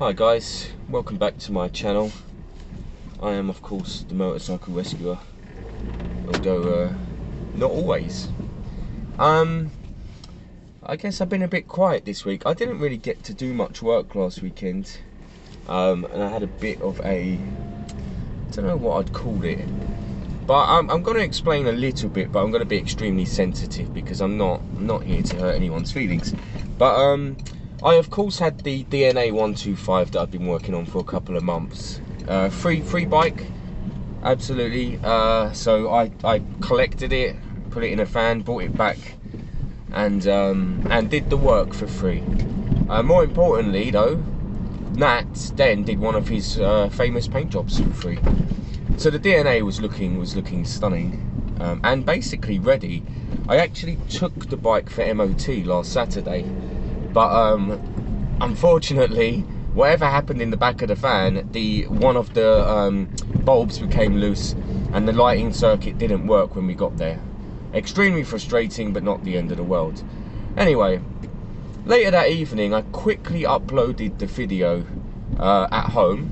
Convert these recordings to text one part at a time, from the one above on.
Hi guys, welcome back to my channel. I am of course the motorcycle rescuer, although not always. I guess I've been a bit quiet this week. I didn't really get to do much work last weekend, and I had a bit of a, I don't know what I'd call it, but I'm going to explain a little bit, but I'm going to be extremely sensitive because I'm not here to hurt anyone's feelings. But I of course had the DNA 125 that I've been working on for a couple of months. Free bike, absolutely. So I collected it, put it in a van, brought it back, and did the work for free. More importantly though, Nat then did one of his famous paint jobs for free. So the DNA was looking stunning, and basically ready. I actually took the bike for MOT last Saturday, but unfortunately, whatever happened in the back of the van, one of the bulbs became loose, and the lighting circuit didn't work when we got there. Extremely frustrating, but not the end of the world. Anyway, later that evening, I quickly uploaded the video at home,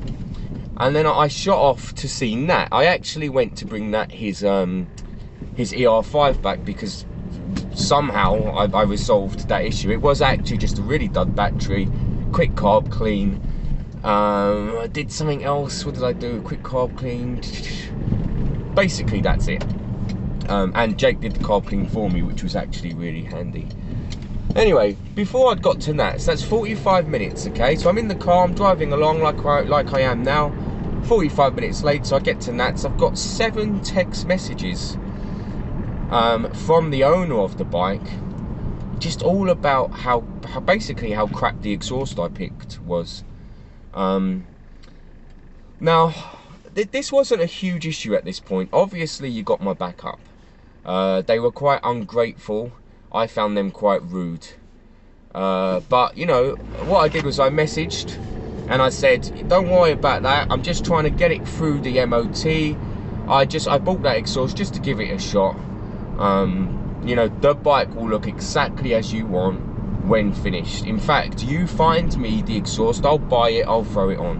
and then I shot off to see Nat. I actually went to bring Nat his ER5 back because somehow I resolved that issue. It was actually just a really dud battery, quick carb clean. I did something else. What did I do? Quick carb clean. Basically, that's it. And Jake did the carb clean for me, which was actually really handy. Anyway, before I'd got to Nat's, that's 45 minutes, okay? So I'm in the car, I'm driving along like I am now. 45 minutes later, so I get to Nat's. I've got 7 text messages from the owner of the bike, just all about how basically how crap the exhaust I picked was. Now, this wasn't a huge issue at this point. Obviously, you got my back up. They were quite ungrateful. I found them quite rude. But, you know, what I did was I messaged and I said, don't worry about that. I'm just trying to get it through the MOT. I bought that exhaust just to give it a shot. You know, the bike will look exactly as you want when finished. In fact, you find me the exhaust, I'll buy it, I'll throw it on.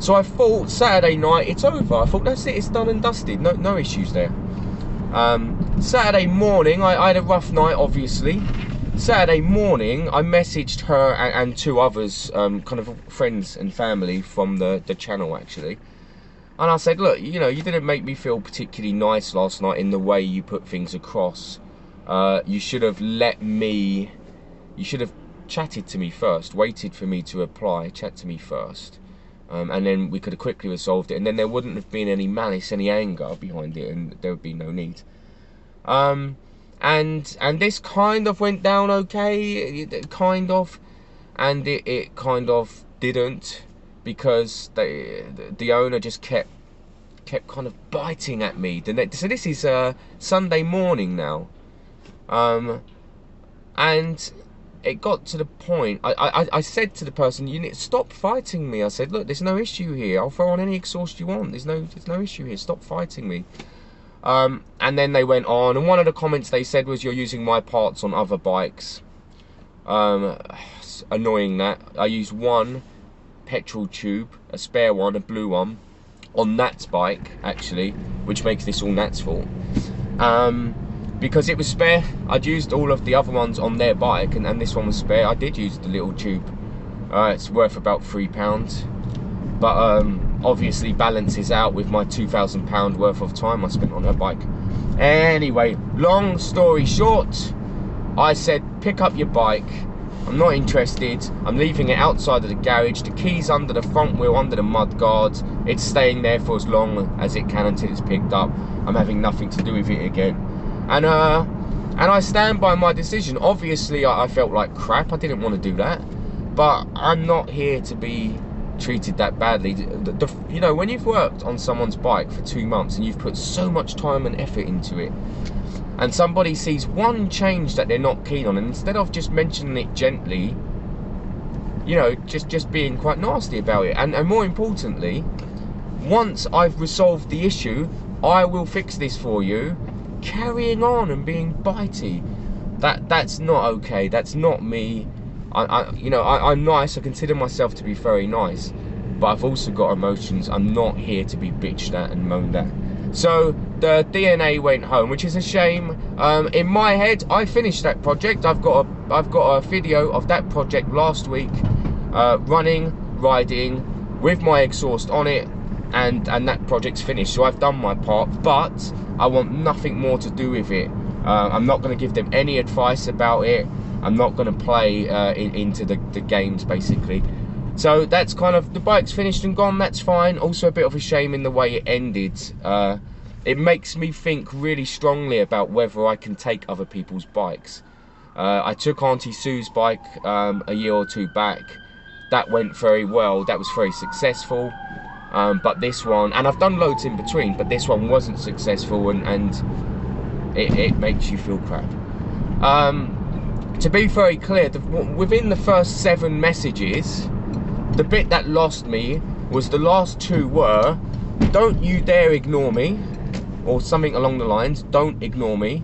So I thought Saturday night, it's over. I thought that's it, it's done and dusted. No issues there. Saturday morning, I had a rough night, obviously. Saturday morning, I messaged her and 2 others, kind of friends and family from the channel, actually. And I said, look, you know, you didn't make me feel particularly nice last night in the way you put things across. You should have you should have chatted to me first, waited for me to reply, chat to me first. And then we could have quickly resolved it, and then there wouldn't have been any malice, any anger behind it, and there would be no need. And this kind of went down okay, kind of, and it kind of didn't, because the owner just kept kind of biting at me. So this is Sunday morning now, and it got to the point, I said to the person, you need to stop fighting me. I said, look, there's no issue here. I'll throw on any exhaust you want. There's no issue here. Stop fighting me. And then they went on, and one of the comments they said was, you're using my parts on other bikes. Annoying that. I used one petrol tube, a spare one, a blue one, on Nat's bike, actually, which makes this all Nat's fault. Because it was spare. I'd used all of the other ones on their bike, and this one was spare. I did use the little tube. It's worth about £3, but obviously balances out with my £2,000 worth of time I spent on her bike. Anyway, long story short, I said, pick up your bike. I'm not interested. I'm leaving it outside of the garage. The key's under the front wheel, under the mud guard. It's staying there for as long as it can until it's picked up. I'm having nothing to do with it again. And I stand by my decision. Obviously, I felt like crap. I didn't want to do that. But I'm not here to be treated that badly. You know, when you've worked on someone's bike for 2 months and you've put so much time and effort into it, and somebody sees one change that they're not keen on, and instead of just mentioning it gently, you know, just being quite nasty about it, and more importantly, once I've resolved the issue, I will fix this for you, carrying on and being bitey, that's not okay. That's not me. I'm nice. I consider myself to be very nice, but I've also got emotions. I'm not here to be bitched at and moaned at. So the DNA went home, which is a shame. In my head, I finished that project. I've got a video of that project last week, riding with my exhaust on it, and that project's finished. So I've done my part, but I want nothing more to do with it. I'm not going to give them any advice about it. I'm not going to play into the games, basically. So that's kind of, the bike's finished and gone. That's fine. Also a bit of a shame in the way it ended. It makes me think really strongly about whether I can take other people's bikes. I took Auntie Sue's bike a year or two back. That went very well. That was very successful. But this one, and I've done loads in between, but this one wasn't successful, and it makes you feel crap. To be very clear, within the first 7 messages, the bit that lost me was the last 2 were, "Don't you dare ignore me," or something along the lines, "Don't ignore me."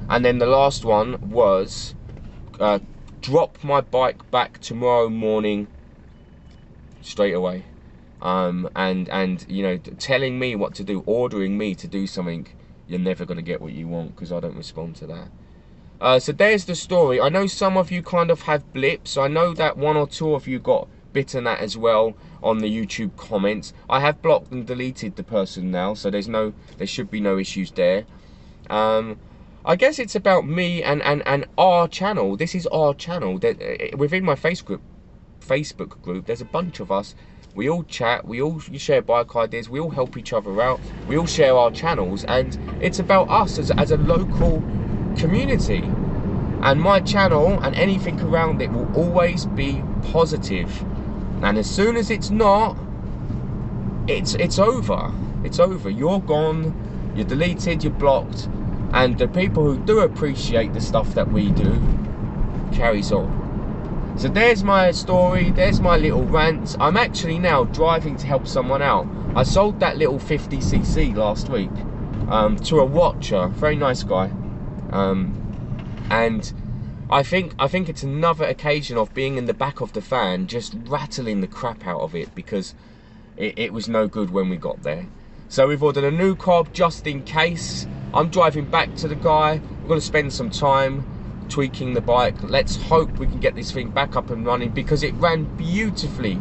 And then the last one was, "Drop my bike back tomorrow morning straight away." And you know, telling me what to do, ordering me to do something. You're never going to get what you want, because I don't respond to that. So there's the story. I know some of you kind of have blips. I know that 1 or 2 of you got bitten at as well on the YouTube comments. I have blocked and deleted the person now, so there should be no issues there. I guess it's about me and our channel. This is our channel. Within my Facebook group, there's a bunch of us. We all chat, we all share bike ideas, we all help each other out, we all share our channels, and it's about us as a local community. And my channel and anything around it will always be positive. And as soon as it's not, it's over. It's over. You're gone, you're deleted, you're blocked. And the people who do appreciate the stuff that we do carries on. So there's my story, there's my little rant. I'm actually now driving to help someone out. I sold that little 50cc last week to a watcher, very nice guy. And I think it's another occasion of being in the back of the van, just rattling the crap out of it, because it was no good when we got there. So we've ordered a new carb just in case. I'm driving back to the guy. We're going to spend some time tweaking the bike. Let's hope we can get this thing back up and running, because it ran beautifully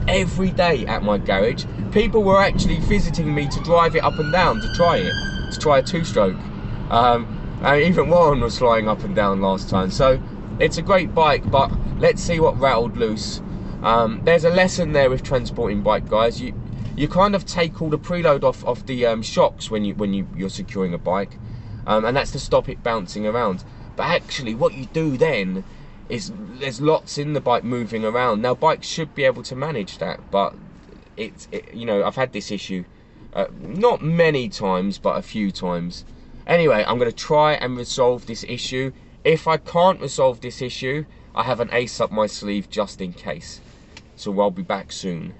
every day at my garage. People were actually visiting me to drive it up and down to try a 2-stroke. And even Warren was flying up and down last time. So it's a great bike, but let's see what rattled loose. There's a lesson there with transporting bike, guys. You kind of take all the preload off the shocks when you're securing a bike, and that's to stop it bouncing around. But actually what you do then is there's lots in the bike moving around. Now bikes should be able to manage that, but you know, I've had this issue not many times, but a few times. Anyway, I'm going to try and resolve this issue. If I can't resolve this issue, I have an ace up my sleeve just in case. So I'll be back soon.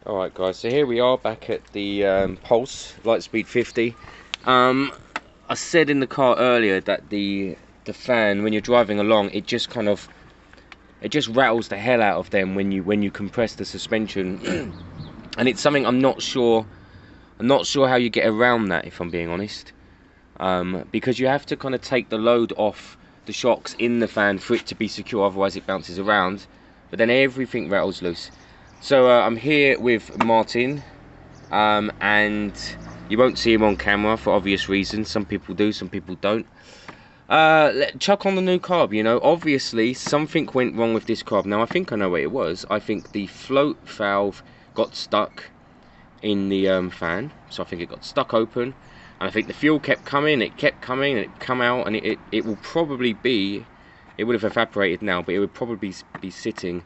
Alright guys, so here we are back at the Pulse Lightspeed 50. I said in the car earlier that the fan, when you're driving along, it just rattles the hell out of them when you compress the suspension. And it's something I'm not sure how you get around that, if I'm being honest. Because you have to kind of take the load off the shocks in the fan for it to be secure, otherwise it bounces around. But then everything rattles loose. So I'm here with Martin, and you won't see him on camera for obvious reasons. Some people do, some people don't. Chuck on the new carb, you know. Obviously something went wrong with this carb. Now I think I know what it was. I think the float valve got stuck in the fan, so I think it got stuck open, and I think the fuel kept coming, it kept coming, and it come out, and it will probably be, it would have evaporated now, but it would probably be sitting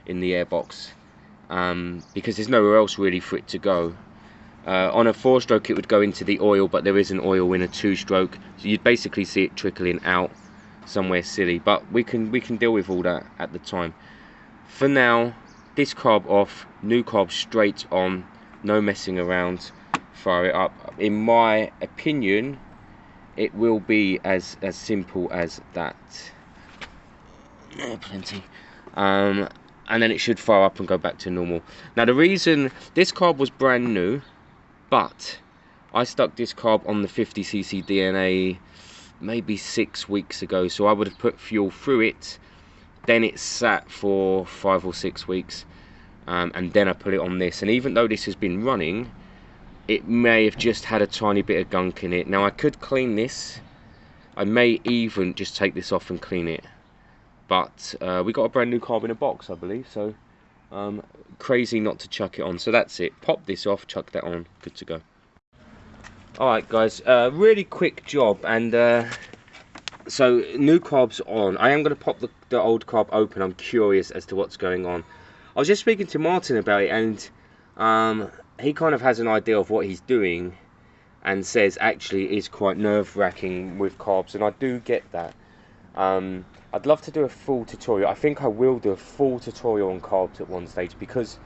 in the airbox. because there's nowhere else really for it to go. On a 4-stroke it would go into the oil, but there isn't oil in a 2-stroke, so you'd basically see it trickling out somewhere silly, but we can deal with all that at the time. For now, this carb off, new carb straight on, no messing around, fire it up. In my opinion, it will be as simple as that. Plenty. And then it should fire up and go back to normal. Now the reason, this carb was brand new, but I stuck this carb on the 50cc DNA maybe 6 weeks ago, so I would have put fuel through it, then it sat for 5 or 6 weeks, and then I put it on this. And even though this has been running, it may have just had a tiny bit of gunk in it. Now I could clean this, I may even just take this off and clean it, but we got a brand new carb in a box, I believe, so crazy not to chuck it on. So that's it, pop this off, chuck that on, good to go. Alright guys, really quick job, and so new carb's on. I am going to pop the old carb open. I'm curious as to what's going on. I was just speaking to Martin about it, and he kind of has an idea of what he's doing, and says actually it is quite nerve-wracking with carbs, and I do get that. I'd love to do a full tutorial. I think I will do a full tutorial on carbs at one stage, because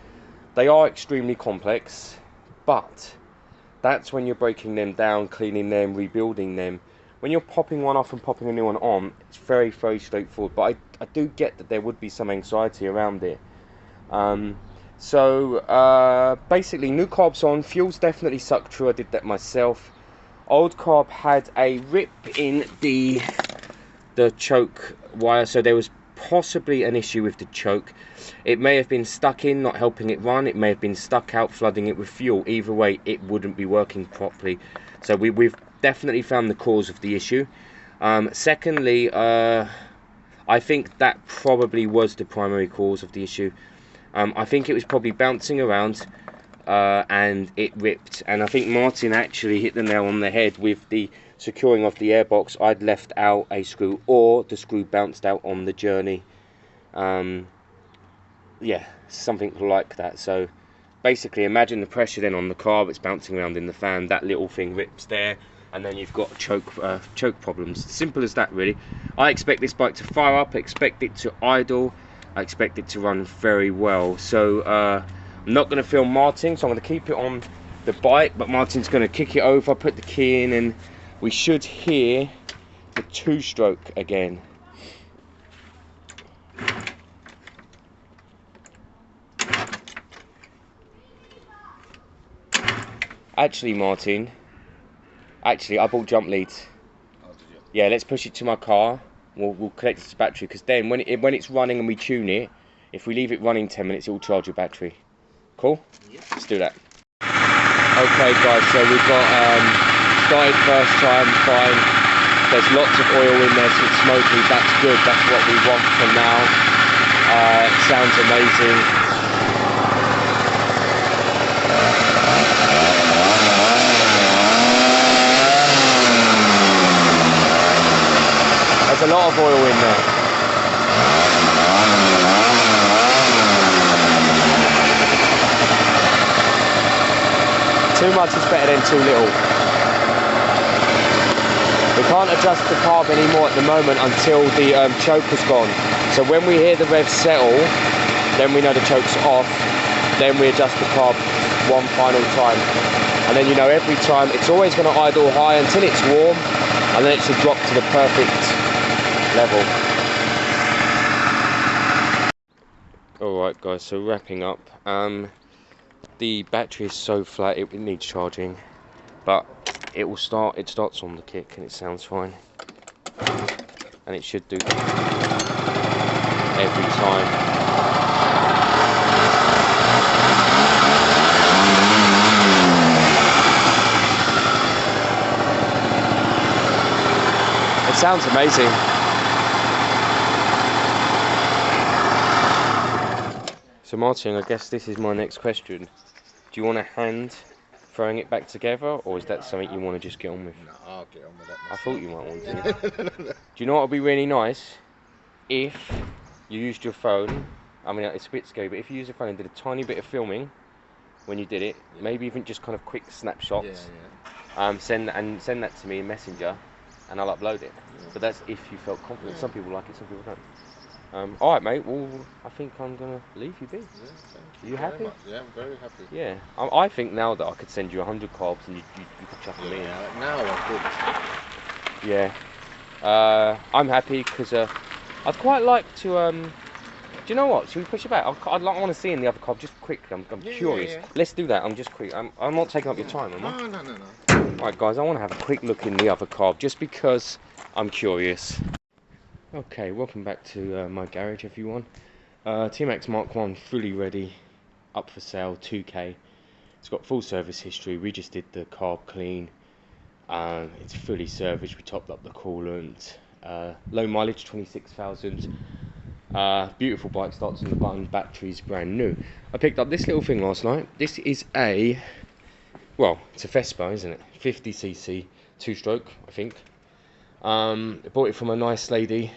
they are extremely complex, but that's when you're breaking them down, cleaning them, rebuilding them. When you're popping one off and popping a new one on, it's very, very straightforward. But I do get that there would be some anxiety around it. Basically, new carb's on. Fuel's definitely sucked through. I did that myself. Old carb had a rip in the choke wire, so there was possibly an issue with the choke. It may have been stuck in, not helping it run. It may have been stuck out, flooding it with fuel. Either way, it wouldn't be working properly. So we've definitely found the cause of the issue. Secondly, I think that probably was the primary cause of the issue. I think it was probably bouncing around and it ripped. And I think Martin actually hit the nail on the head with the securing of the airbox. I'd left out a screw, or the screw bounced out on the journey. Yeah, something like that. So basically, imagine the pressure then on the carb. It's bouncing around in the fan. That little thing rips there, and then you've got choke problems. Simple as that, really. I expect this bike to fire up. I expect it to idle. I expect it to run very well. So I'm not going to film Martin, so I'm going to keep it on the bike, but Martin's going to kick it over, put the key in, and we should hear the 2-stroke again. Actually, Martin, I bought jump leads. Oh, did you? Yeah, let's push it to my car. We'll connect it to the battery, because then when it's running and we tune it, if we leave it running 10 minutes, it will charge your battery. Cool? Yeah. Let's do that. Okay, guys, so we've got started first time, fine. There's lots of oil in there, so it's smoky. That's good. That's what we want for now. It sounds amazing. There's a lot of oil in there. Too much is better than too little. We can't adjust the carb anymore at the moment until the choke is gone. So when we hear the revs settle, then we know the choke's off. Then we adjust the carb one final time. And then, you know, every time it's always going to idle high until it's warm, and then it should drop to the perfect level. Alright guys, so wrapping up, the battery is so flat it needs charging, but it starts on the kick and it sounds fine, and it should do every time. It sounds amazing. So Martin, I guess this is my next question. Do you want a hand throwing it back together, or is that something you want to just get on with? No, I'll get on with that myself. I thought you might want to. Do you know what would be really nice? If you used your phone I mean, it's a bit scary, but if you use a phone and did a tiny bit of filming when you did it, maybe even just kind of quick snapshots, send that to me in Messenger, and I'll upload it. But that's if you felt confident. Some people like it, some people don't. All right, mate. Well, I think I'm gonna leave you be. Yeah, thank you happy? Yeah, I'm very happy. Yeah. I think now that I could send you 100 carbs and you could chuck them in. Now I could. Yeah. I'm happy because I'd quite like to. Do you know what? Should we push it back? I want to see in the other carb just quickly. I'm curious. Yeah. Let's do that. I'm just quick. I'm not taking up your time, am I? No. Alright guys, I want to have a quick look in the other carb just because I'm curious. Okay, welcome back to my garage everyone. tmax Mark 1 fully ready, up for sale, 2k. It's got full service history. We just did the carb clean. It's fully serviced. We topped up the coolant. Low mileage, 26,000. Beautiful bike, starts on the button, battery's brand new. I picked up this little thing last night. This is well, it's a Vespa, isn't it? 50cc, 2-stroke, I think. I bought it from a nice lady.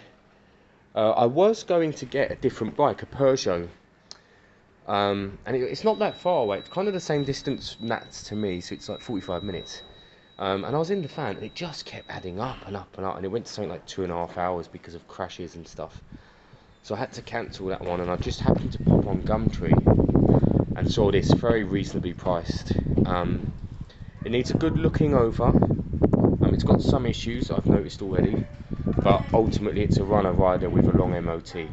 I was going to get a different bike, a Piaggio. And it's not that far away. It's kind of the same distance Nats to me, so it's like 45 minutes. And I was in the van, and it just kept adding up and up and up, and it went to something like 2.5 hours because of crashes and stuff. So I had to cancel that one, and I just happened to pop on Gumtree and saw this very reasonably priced. It needs a good looking over. It's got some issues I've noticed already, but ultimately it's a runner rider with a long MOT.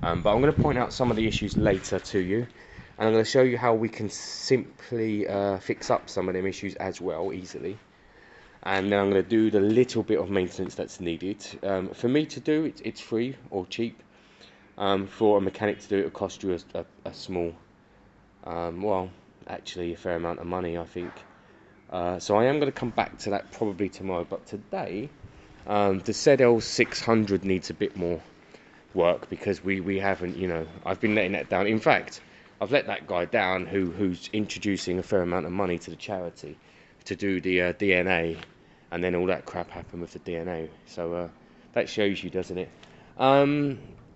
But I'm going to point out some of the issues later to you, and I'm going to show you how we can simply fix up some of them issues as well, easily. And then I'm going to do the little bit of maintenance that's needed. For me to do, it's free or cheap. For a mechanic to do, it'll cost you a small, well, actually a fair amount of money, I think. So I am going to come back to that probably tomorrow, but today the zl600 needs a bit more work because we haven't, I've been letting that down. In fact, I've let that guy down who's introducing a fair amount of money to the charity to do the DNA, and then all that crap happened with the DNA. So that shows you, doesn't it?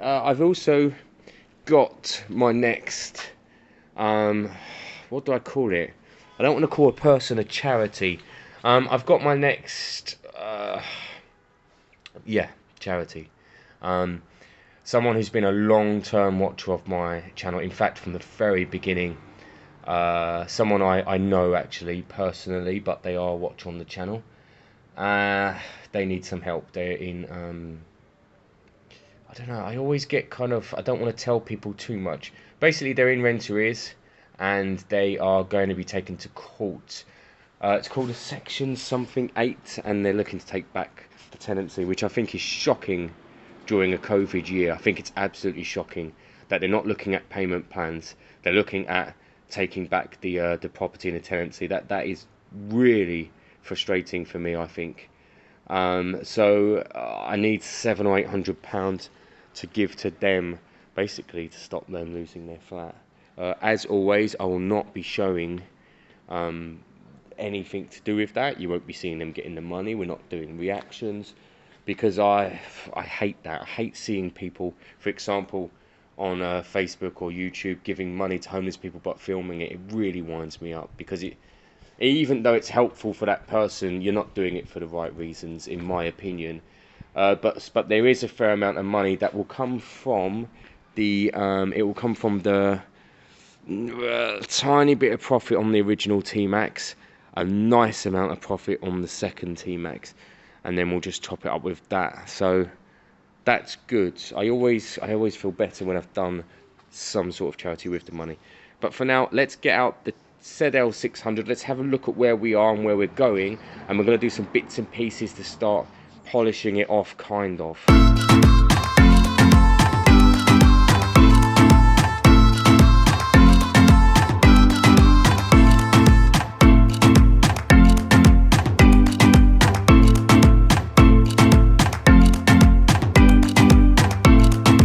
I've also got my next, what do I call it? I don't want to call a person a charity. I've got my next, charity. Someone who's been a long-term watcher of my channel. In fact, from the very beginning. Someone I know actually personally, but they are a watcher on the channel. They need some help. They're in, I don't know. I always get kind of, I don't want to tell people too much. Basically, they're in rent arrears, and they are going to be taken to court. It's called a section something 8, and they're looking to take back the tenancy, which I think is shocking during a COVID year. I think it's absolutely shocking that they're not looking at payment plans. They're looking at taking back the property and the tenancy. That is really frustrating for me, I think. So I need £700 or £800 to give to them, basically to stop them losing their flat. As always, I will not be showing anything to do with that. You won't be seeing them getting the money. We're not doing reactions because I hate that. I hate seeing people, for example, on Facebook or YouTube giving money to homeless people but filming it. It really winds me up because even though it's helpful for that person, you're not doing it for the right reasons, in my opinion. But there is a fair amount of money that will come from the tiny bit of profit on the original tmax, a nice amount of profit on the second tmax, and then we'll just top it up with that. So that's good. I always feel better when I've done some sort of charity with the money. But for now, let's get out the zl600. Let's have a look at where we are and where we're going, and we're going to do some bits and pieces to start polishing it off, kind of.